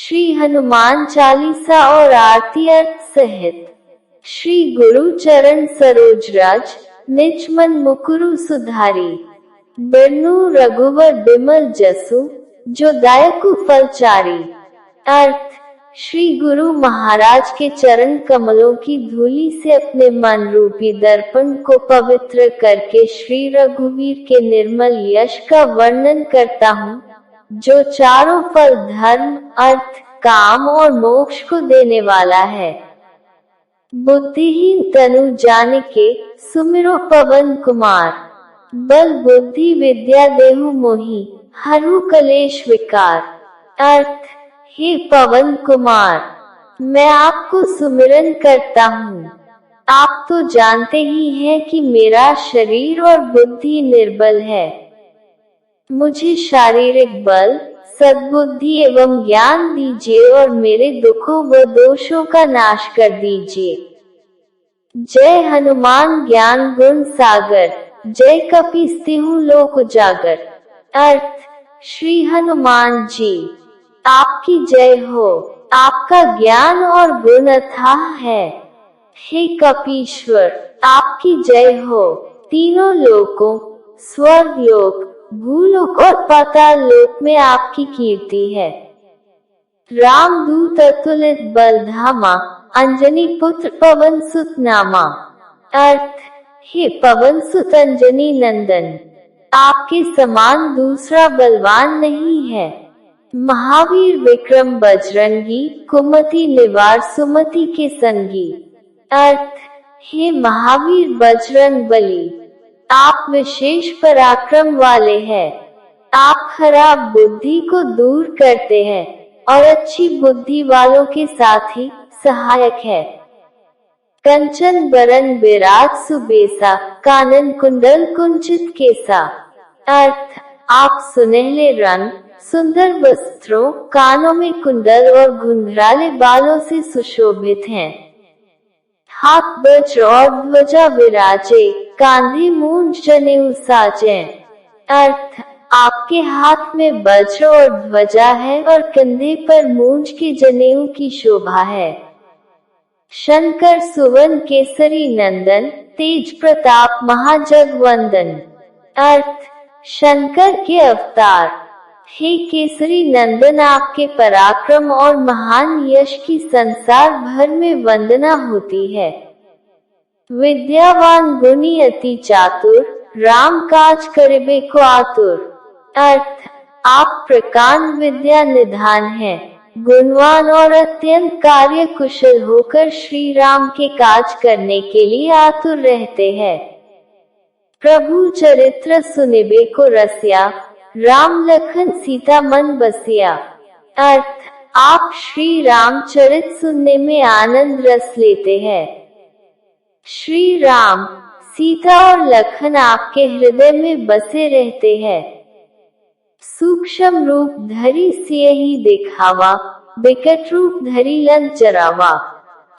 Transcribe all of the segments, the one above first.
श्री हनुमान चालीसा और आरती अर्थ सहित। श्री गुरु चरण सरोज रज, निज मन मुकुरु सुधारी। बरनु रघुवर बिमल जसु, जो दायकु फलचारी। अर्थ, श्री गुरु महाराज के चरण कमलों की धूली से अपने मन रूपी दर्पण को पवित्र करके श्री रघुवीर के निर्मल यश का वर्णन करता हूँ, जो चारों फल धर्म, अर्थ, काम और मोक्ष को देने वाला है। बुद्धिहीन तनु जानिके, सुमिरो पवन कुमार। बल बुद्धि विद्या देहु मोहि, हरहु कलेश विकार। अर्थ, हे पवन कुमार, मैं आपको सुमिरन करता हूँ। आप तो जानते ही हैं कि मेरा शरीर और बुद्धि निर्बल है। मुझे शारीरिक बल, सद्बुद्धि एवं ज्ञान दीजिए और मेरे दुखों व दोषों का नाश कर दीजिए। जय हनुमान ज्ञान गुण सागर, जय कपीसतिहु लोक उजागर। अर्थ, श्री हनुमान जी, आपकी जय हो। आपका ज्ञान और गुण अथाह है। हे कपीश्वर, आपकी जय हो। तीनों लोकों, स्वर्ग लोक, भूलोक और पाताल लोक में आपकी कीर्ति है। रामदूत अतुलित बल धामा, अंजनी पुत्र पवन सुत नामा। अर्थ, हे पवन सुत अंजनी नंदन, आपके समान दूसरा बलवान नहीं है। महावीर विक्रम बजरंगी, कुमति निवार सुमति के संगी। अर्थ, हे महावीर बजरंग बली, आप विशेष पराक्रम वाले हैं। आप खराब बुद्धि को दूर करते हैं और अच्छी बुद्धि वालों के साथ ही सहायक है। कंचन बरन विराज सुबेसा, कानन कुंडल कुंचित केसा। अर्थ, आप सुनहले रंग, सुंदर वस्त्रों, कानों में कुंडल और घुंघराले बालों से सुशोभित हैं। हाथ वज्र और ध्वजा विराजे, कांधे मूंज जनेऊ साजे। अर्थ, आपके हाथ में वज्र और ध्वजा है और कंधे पर मूंज के जनेऊ की शोभा है। शंकर सुवन केसरी नंदन, तेज प्रताप महाजगवंदन। अर्थ, शंकर के अवतार। हे केसरी नंदन, आपके पराक्रम और महान यश की संसार भर में वंदना होती है। विद्यावान गुणी अति चातुर, राम काज करिबे को आतुर। अर्थ, आप प्रकांड विद्या निधान हैं, गुणवान और अत्यंत कार्य कुशल होकर श्री राम के काज करने के लिए आतुर रहते हैं। प्रभु चरित्र सुनिबे को रसिया, राम लखन सीता मन बसिया। अर्थ, आप श्री रामचरित सुनने में आनंद रस लेते हैं। श्री राम, सीता और लखन आपके हृदय में बसे रहते हैं। सूक्ष्म रूप धरी सियहि दिखावा, विकट रूप धरी लन चरावा।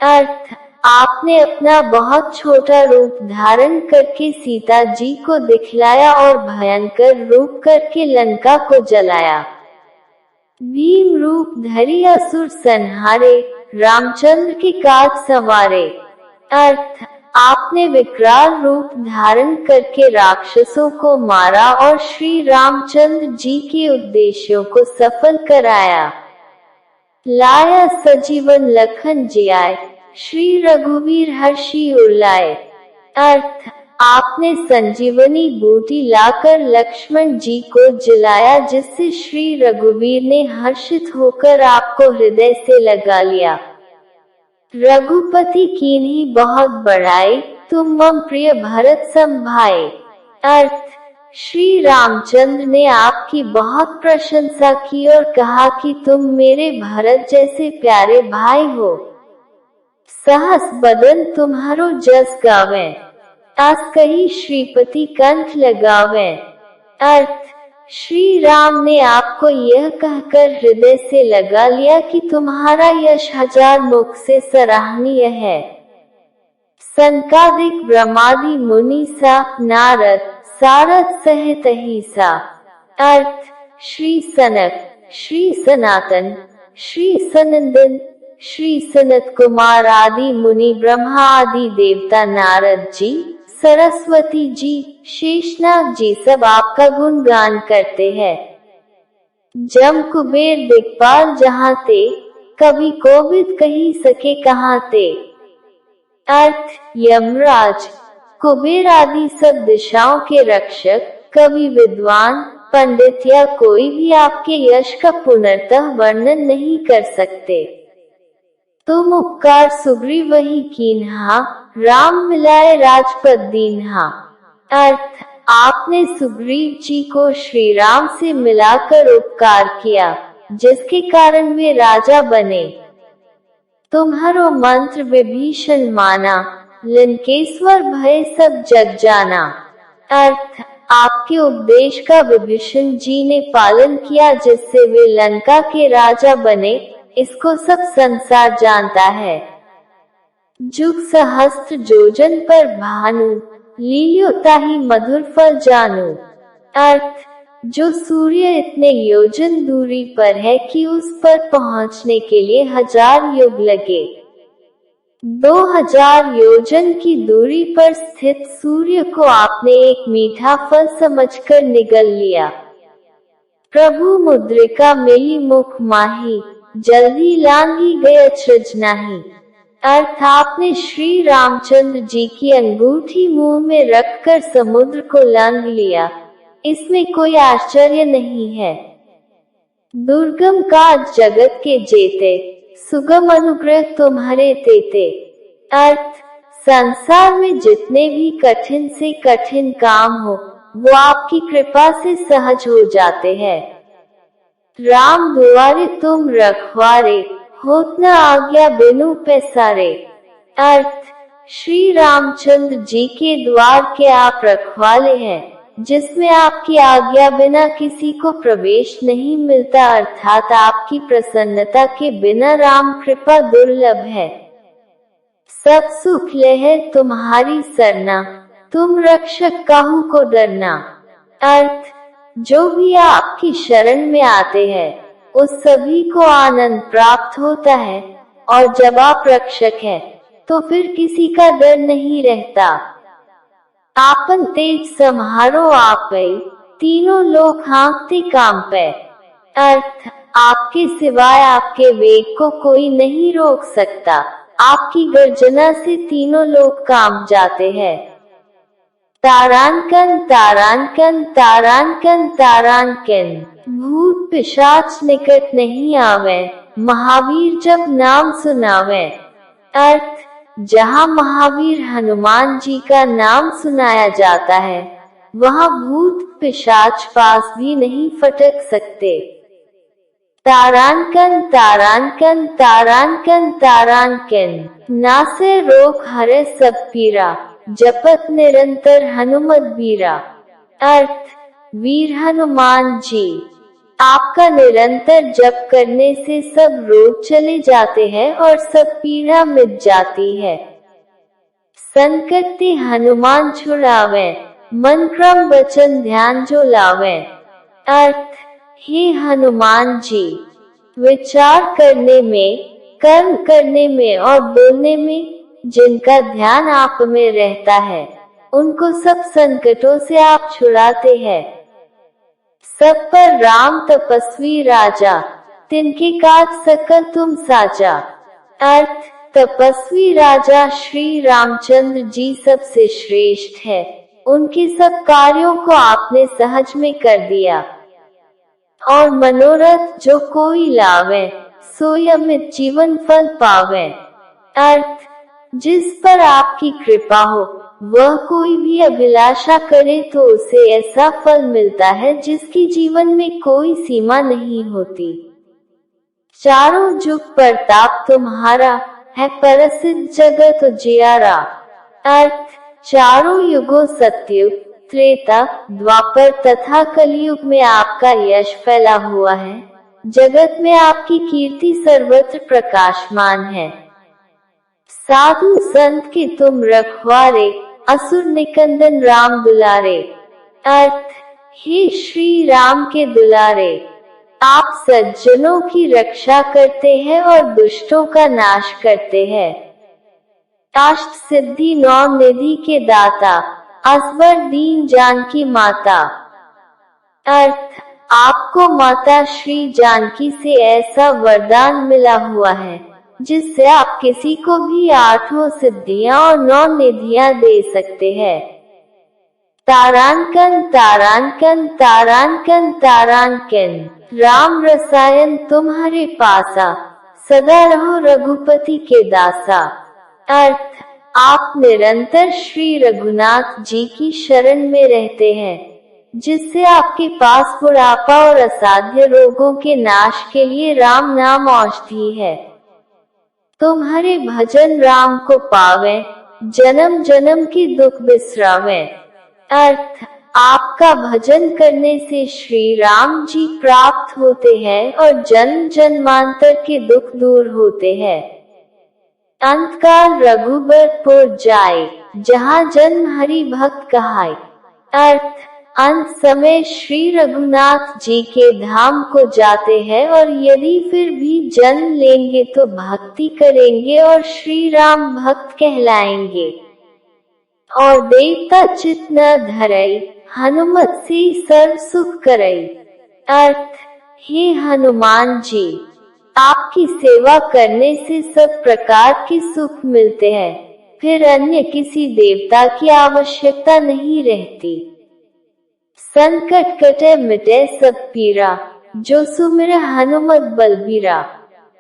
अर्थ, आपने अपना बहुत छोटा रूप धारण करके सीता जी को दिखलाया और भयंकर रूप करके लंका को जलाया। भीम रूप धरी असुर संहारे, रामचंद्र के काज संवारे। अर्थ, आपने विकराल रूप धारण करके राक्षसों को मारा और श्री रामचंद्र जी के उद्देश्यों को सफल कराया। लाया सजीवन लखन जियाए, श्री रघुवीर हर्षि उल्लाए। अर्थ, आपने संजीवनी बूटी लाकर लक्ष्मण जी को जिलाया, जिससे श्री रघुवीर ने हर्षित होकर आपको हृदय से लगा लिया। रघुपति कीन्ही बहुत बड़ाई, तुम मम प्रिय भरत सम भाई। अर्थ, श्री रामचंद्र ने आपकी बहुत प्रशंसा की और कहा कि तुम मेरे भरत जैसे प्यारे भाई हो। सहस बदन तुम्हारो जस गावे, आस कही श्रीपति कंठ लगावे। अर्थ, श्री राम ने आपको यह कहकर हृदय से लगा लिया कि तुम्हारा यश हजार मुख से सराहनीय है। संकादिक ब्रह्मादि मुनि सा, नारद सारद सहित अहिसा। अर्थ, श्री सनक, श्री सनातन, श्री सनंदन, श्री सनत कुमार आदि मुनि, ब्रह्मा आदि देवता, नारद जी, सरस्वती जी, शेषनाग जी सब आपका गुणगान करते हैं। जम कुबेर दिक्पाल जहाँ ते, कभी कोविद कही सके कहाँ ते। अर्थ, यमराज, कुबेर आदि सब दिशाओं के रक्षक, कवि, विद्वान, पंडित या कोई भी आपके यश का पुनर्तः वर्णन नहीं कर सकते। तुम उपकार सुग्रीव वही कीन्हा, राम मिलाए राजपद दीन्हा। अर्थ, आपने सुग्रीव जी को श्री राम से मिलाकर उपकार किया, जिसके कारण वे राजा बने। तुम्हारो मंत्र विभीषण माना, लंकेश्वर भय सब जग जाना। अर्थ, आपके उपदेश का विभीषण जी ने पालन किया, जिससे वे लंका के राजा बने, इसको सब संसार जानता है। जुग सहस्त्र जोजन पर भानु, लील्यो ताहि मधुर फल जानू। अर्थ, जो सूर्य इतने योजन दूरी पर है कि उस पर पहुंचने के लिए 1000 युग लगे। 2000 योजन की दूरी पर स्थित सूर्य को आपने एक मीठा फल समझकर निगल लिया। प्रभु मुद्रिका मिली मुख माही, जल्दी लांघी गए अचरज नाही। अर्थ, आपने श्री रामचंद्र जी की अंगूठी मुंह में रखकर समुद्र को लांघ लिया, इसमें कोई आश्चर्य नहीं है। दुर्गम काज जगत के जेते, सुगम अनुग्रह तुम्हारे तेते। अर्थ, संसार में जितने भी कठिन से कठिन काम हो, वो आपकी कृपा से सहज हो जाते हैं। राम दुआरे तुम रखवारे, होत न आज्ञा बिनु पैसारे। अर्थ, श्री रामचंद्र जी के द्वार के आप रखवाले हैं, जिसमें आपकी आज्ञा बिना किसी को प्रवेश नहीं मिलता। अर्थात आपकी प्रसन्नता के बिना राम कृपा दुर्लभ है। सब सुख लहे तुम्हारी सरना, तुम रक्षक काहू को डरना। अर्थ, जो भी आपकी शरण में आते हैं, उस सभी को आनंद प्राप्त होता है, और जब आप रक्षक हैं, तो फिर किसी का डर नहीं रहता। आपन तेज सम्हारो आपै, तीनों लोग हाँकते काम पे। अर्थ, आपके सिवाय आपके वेग को कोई नहीं रोक सकता। आपकी गर्जना से तीनों लोग कांप जाते हैं। तारांकन तारांकन तारांकन तारांकन, भूत पिशाच निकट नहीं आवे, महावीर जब नाम सुनावे। अर्थ, जहाँ महावीर हनुमान जी का नाम सुनाया जाता है, वहाँ भूत पिशाच पास भी नहीं फटक सकते। तारांकन तारांकन तारांकन तारांकन, नासे रोग हरे सब पीरा, जपत निरंतर हनुमत बीरा। अर्थ, वीर हनुमान जी, आपका निरंतर जप करने से सब रोग चले जाते हैं और सब पीड़ा मिट जाती है। संकट ते हनुमान छुड़ावे, मन क्रम वचन ध्यान जो लावे। अर्थ, हे हनुमान जी, विचार करने में, कर्म करने में और बोलने में जिनका ध्यान आप में रहता है, उनको सब संकटों से आप छुड़ाते हैं। सब पर राम तपस्वी राजा, तिनके काज सकल तुम साजा। अर्थ, तपस्वी राजा श्री रामचंद्र जी सबसे श्रेष्ठ है। उनके सब कार्यों को आपने सहज में कर दिया, और मनोरथ जो कोई लावे, सोई अमित जीवन फल पावे। अर्थ, जिस पर आपकी कृपा हो, वह कोई भी अभिलाषा करे तो उसे ऐसा फल मिलता है जिसकी जीवन में कोई सीमा नहीं होती। चारों जुग प्रताप तुम्हारा, है प्रसिद्ध जगत उजियारा। अर्थ, चारों युगों सतयुग, त्रेता, द्वापर तथा कलयुग में आपका यश फैला हुआ है। जगत में आपकी कीर्ति सर्वत्र प्रकाशमान है। साधु संत के तुम रखवारे, असुर निकंदन राम दुलारे। अर्थ, हे श्री राम के दुलारे, आप सज्जनों की रक्षा करते हैं और दुष्टों का नाश करते हैं। अष्ट सिद्धि नौ निधि के दाता, असबर दीन जानकी माता। अर्थ, आपको माता श्री जानकी से ऐसा वरदान मिला हुआ है जिससे आप किसी को भी आठों सिद्धियां और नौ निधियां दे सकते हैं। तारांकन तारांकन तारांकन तारांकन, राम रसायन तुम्हारे पासा, सदा रहो रघुपति के दासा। अर्थ, आप निरंतर श्री रघुनाथ जी की शरण में रहते हैं जिससे आपके पास बुढ़ापा और असाध्य रोगों के नाश के लिए राम नाम औषधि है। तुम्हारे भजन राम को पावे, जन्म जन्म की दुख बिसरावे। अर्थ, आपका भजन करने से श्री राम जी प्राप्त होते हैं और जन्म जन्मांतर के दुख दूर होते हैं। अंतकाल रघुबरपुर जाए, जहाँ जन्म हरि भक्त कहाय। अर्थ, अंत समय श्री रघुनाथ जी के धाम को जाते हैं और यदि फिर भी जन्म लेंगे तो भक्ति करेंगे और श्री राम भक्त कहलाएंगे। और देवता चित न धरई, हनुमत से सर्व सुख करई। अर्थ, हे हनुमान जी, आपकी सेवा करने से सब प्रकार के सुख मिलते हैं, फिर अन्य किसी देवता की आवश्यकता नहीं रहती। संकट कटे मिटे सब पीरा, जो सुमिर हनुमत बलबीरा।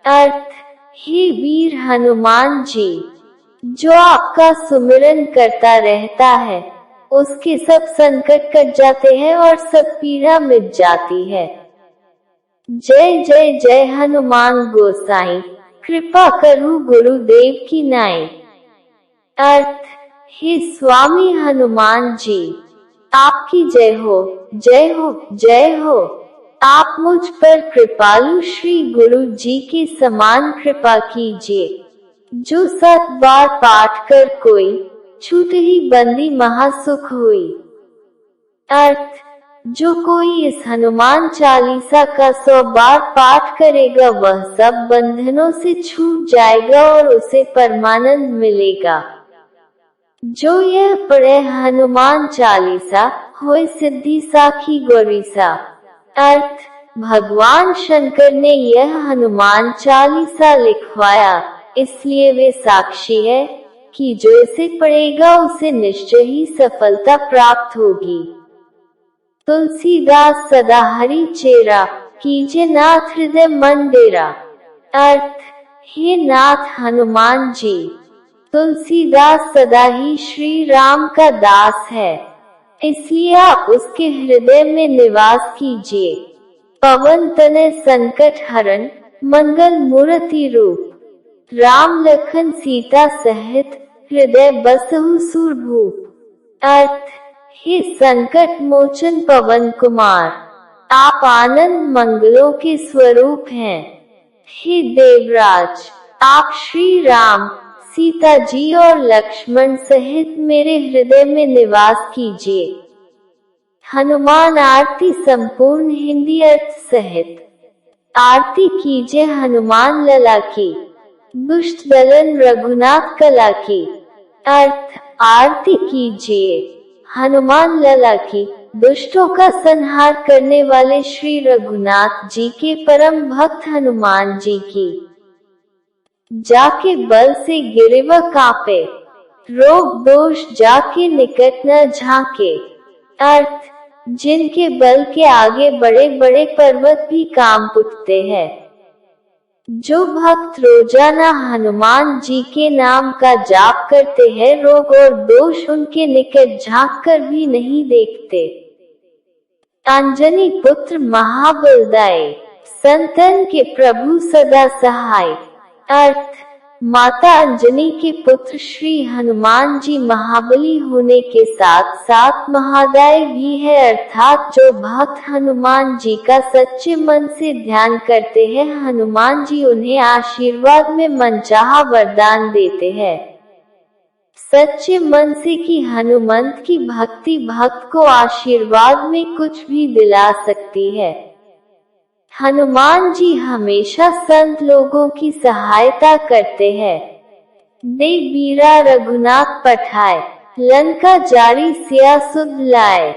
अर्थ, हे वीर हनुमान जी, जो आपका सुमिरन करता रहता है उसके सब संकट कट जाते हैं और सब पीड़ा मिट जाती है। जय जय जय हनुमान गोसाई, कृपा करूं गुरुदेव की नाई। अर्थ, हे स्वामी हनुमान जी, आपकी जय हो जय हो जय हो। आप मुझ पर कृपालु श्री गुरु जी के समान कृपा कीजिए। जो 7 बार पाठ कर कोई, छूट ही बंदी महासुख हुई। अर्थ, जो कोई इस हनुमान चालीसा का 100 बार पाठ करेगा वह सब बंधनों से छूट जाएगा और उसे परमानंद मिलेगा। जो यह पढ़े हनुमान चालीसा, होय सिद्धि साखी गौरीसा। अर्थ, भगवान शंकर ने यह हनुमान चालीसा लिखवाया, इसलिए वे साक्षी है कि जो इसे पढ़ेगा उसे निश्चय ही सफलता प्राप्त होगी। तुलसीदास सदा हरि चेरा, कीजे नाथ हृदय मन डेरा। अर्थ, हे नाथ हनुमान जी, तुलसीदास सदा ही श्री राम का दास है, इसलिए आप उसके हृदय में निवास कीजिए। पवन तनय संकट हरण, मंगल मूर्ति रूप, राम लखन सीता सहित, हृदय बसहु सूरभूप। अर्थ, हे संकट मोचन पवन कुमार, आप आनंद मंगलों के स्वरूप हैं। हे देवराज, आप श्री राम, सीता जी और लक्ष्मण सहित मेरे हृदय में निवास कीजिए। हनुमान आरती संपूर्ण हिंदी अर्थ सहित। आरती कीजिए हनुमान लला की, दुष्ट दलन रघुनाथ कला की। अर्थ, आरती कीजिए हनुमान लला की, दुष्टों का संहार करने वाले श्री रघुनाथ जी के परम भक्त हनुमान जी की। जाके बल से गिरे व कांपे, रोग दोष जाके निकट न झांके। अर्थ, जिनके बल के आगे बड़े बड़े पर्वत भी कांप उठते हैं। जो भक्त रोजाना हनुमान जी के नाम का जाप करते हैं रोग और दोष उनके निकट झांक कर भी नहीं देखते। अंजनी पुत्र महाबलदाय, संतन के प्रभु सदा सहाय। अर्थ, माता अंजनी के पुत्र श्री हनुमान जी महाबली होने के साथ साथ महादाय भी है, अर्थात जो भक्त हनुमान जी का सच्चे मन से ध्यान करते हैं हनुमान जी उन्हें आशीर्वाद में मनचाहा वरदान देते हैं। सच्चे मन से कि हनुमंत की भक्ति भक्त को आशीर्वाद में कुछ भी दिला सकती है। हनुमान जी हमेशा संत लोगों की सहायता करते हैं। देव बीरा रघुनाथ पठाए, लंका जारी सिया सुध लाए।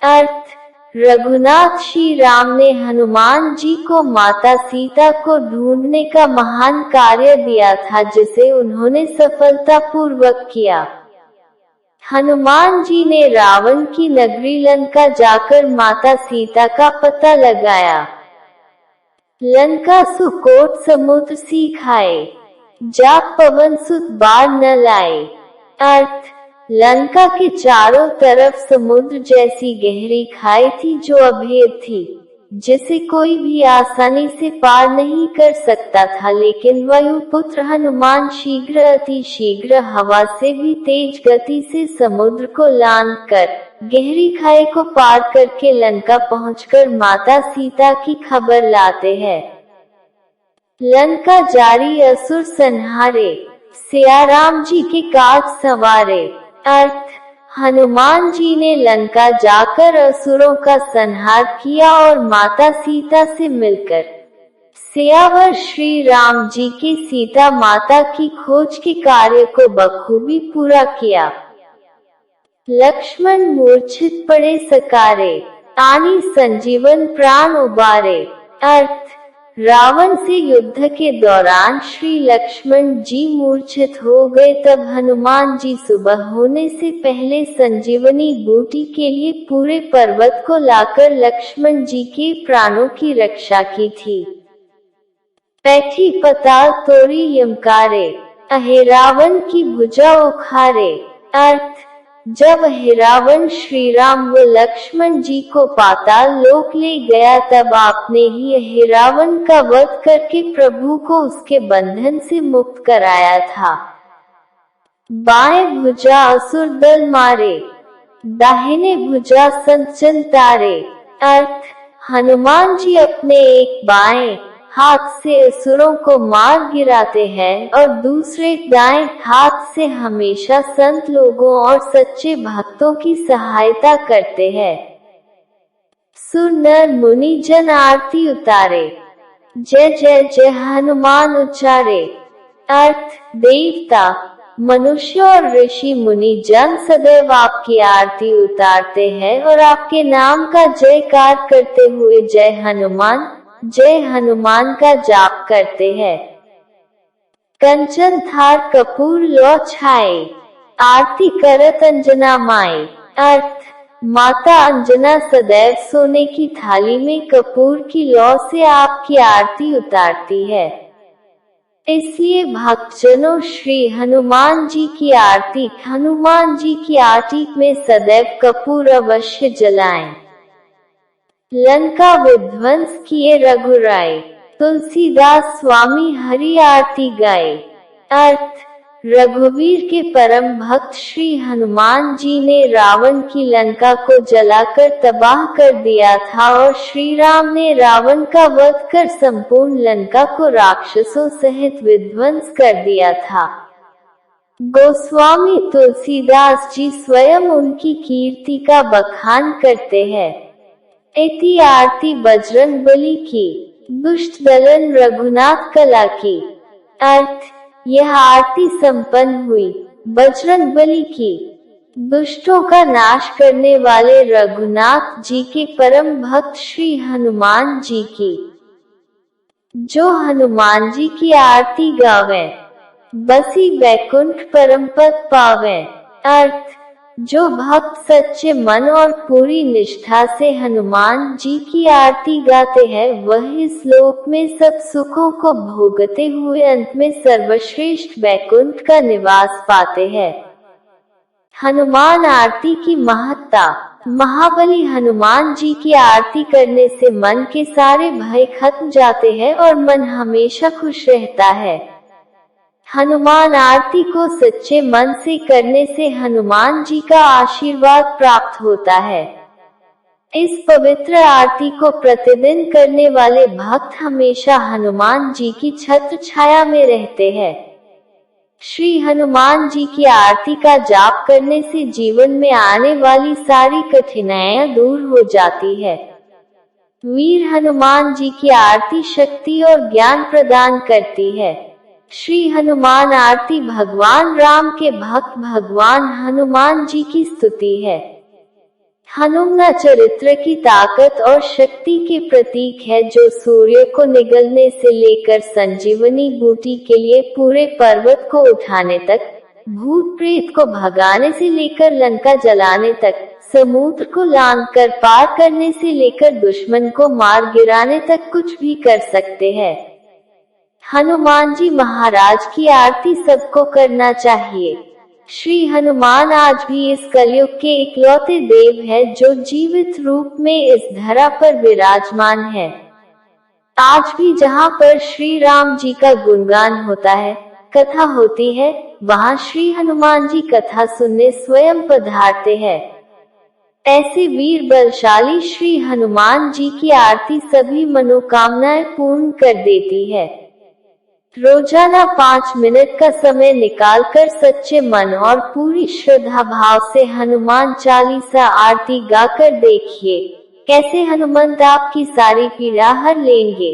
अर्थ, रघुनाथ श्री राम ने हनुमान जी को माता सीता को ढूंढने का महान कार्य दिया था, जिसे उन्होंने सफलतापूर्वक किया। हनुमान जी ने रावण की नगरी लंका जाकर माता सीता का पता लगाया। लंका सुकोट समुद्र सी खाए, जाप पवन सुत बाढ़ न लाए। अर्थ, लंका के चारों तरफ समुद्र जैसी गहरी खाई थी जो अभेद थी, जिसे कोई भी आसानी से पार नहीं कर सकता था, लेकिन वायुपुत्र हनुमान शीघ्र अति शीघ्र हवा से भी तेज गति से समुद्र को लांघ कर गहरी खाई को पार करके लंका पहुंचकर माता सीता की खबर लाते हैं। लंका जारी असुर संहारे, सियाराम जी के काज संवारे। अर्थ, हनुमान जी ने लंका जाकर असुरों का संहार किया और माता सीता से मिलकर सियावर श्री राम जी की सीता माता की खोज के कार्य को बखूबी पूरा किया। लक्ष्मण मूर्छित पड़े सकारे, आनी संजीवन प्राण उबारे। अर्थ, रावण से युद्ध के दौरान श्री लक्ष्मण जी मूर्छित हो गए, तब हनुमान जी सुबह होने से पहले संजीवनी बूटी के लिए पूरे पर्वत को लाकर लक्ष्मण जी के प्राणों की रक्षा की थी। पैठी पताल तोरी यमकारे, अहे रावण की भुजा उखारे। अर्थ, जब रावण श्री राम व लक्ष्मण जी को पाताल लोक ले गया, तब आपने ही रावण का वध करके प्रभु को उसके बंधन से मुक्त कराया था। बाएं भुजा असुर दल मारे, दाहिने भुजा संचन तारे। अर्थ, हनुमान जी अपने एक बाएं हाथ से असुरों को मार गिराते हैं और दूसरे दाएं हाथ से हमेशा संत लोगों और सच्चे भक्तों की सहायता करते हैं। सुर नर मुनि जन आरती उतारे, जय जय जय हनुमान उच्चारे। अर्थ, देवता, मनुष्य और ऋषि मुनि जन सदैव आपकी आरती उतारते हैं और आपके नाम का जयकार करते हुए जय हनुमान का जाप करते हैं। कंचन थार कपूर लो छाए, आरती करत अंजना माए। अर्थ, माता अंजना सदैव सोने की थाली में कपूर की लौ से आपकी आरती उतारती है। इसलिए भक्तजनों श्री हनुमान जी की आरती में सदैव कपूर अवश्य जलाएं। लंका विध्वंस किए रघुराय, तुलसीदास स्वामी हरि आरती गाए। अर्थ, रघुवीर के परम भक्त श्री हनुमान जी ने रावण की लंका को जलाकर तबाह कर दिया था और श्री राम ने रावण का वध कर संपूर्ण लंका को राक्षसों सहित विध्वंस कर दिया था। गोस्वामी तुलसीदास जी स्वयं उनकी कीर्ति का बखान करते हैं। इति आरती बजरंग बली की, दुष्ट दलन रघुनाथ कला की। अर्थ, यह आरती संपन्न हुई बजरंग बली की, दुष्टों का नाश करने वाले रघुनाथ जी के परम भक्त श्री हनुमान जी की। जो हनुमान जी की आरती गावे, बसी वैकुंठ परम पद पावे। अर्थ, जो भक्त सच्चे मन और पूरी निष्ठा से हनुमान जी की आरती गाते हैं, वह इस लोक में सब सुखों को भोगते हुए अंत में सर्वश्रेष्ठ वैकुंठ का निवास पाते हैं। हनुमान आरती की महत्ता। महाबली हनुमान जी की आरती करने से मन के सारे भय खत्म जाते हैं और मन हमेशा खुश रहता है। हनुमान आरती को सच्चे मन से करने से हनुमान जी का आशीर्वाद प्राप्त होता है। इस पवित्र आरती को प्रतिदिन करने वाले भक्त हमेशा हनुमान जी की छत्र छाया में रहते हैं। श्री हनुमान जी की आरती का जाप करने से जीवन में आने वाली सारी कठिनाइयां दूर हो जाती है। वीर हनुमान जी की आरती शक्ति और ज्ञान प्रदान करती है। श्री हनुमान आरती भगवान राम के भक्त भगवान हनुमान जी की स्तुति है। हनुमान चरित्र की ताकत और शक्ति के प्रतीक है, जो सूर्य को निगलने से लेकर संजीवनी बूटी के लिए पूरे पर्वत को उठाने तक, भूत प्रेत को भगाने से लेकर लंका जलाने तक, समुद्र को लांघकर पार करने से लेकर दुश्मन को मार गिराने तक कुछ भी कर सकते हैं। हनुमान जी महाराज की आरती सबको करना चाहिए। श्री हनुमान आज भी इस कलयुग के इकलौते देव है, जो जीवित रूप में इस धरा पर विराजमान है। आज भी जहाँ पर श्री राम जी का गुणगान होता है, कथा होती है, वहाँ श्री हनुमान जी कथा सुनने स्वयं पधारते हैं। ऐसे वीर बलशाली श्री हनुमान जी की आरती सभी मनोकामनाएं पूर्ण कर देती है। रोजाना 5 मिनट का समय निकालकर सच्चे मन और पूरी श्रद्धा भाव से हनुमान चालीसा आरती गाकर देखिए, कैसे हनुमंत आपकी सारी पीड़ा हर लेंगे।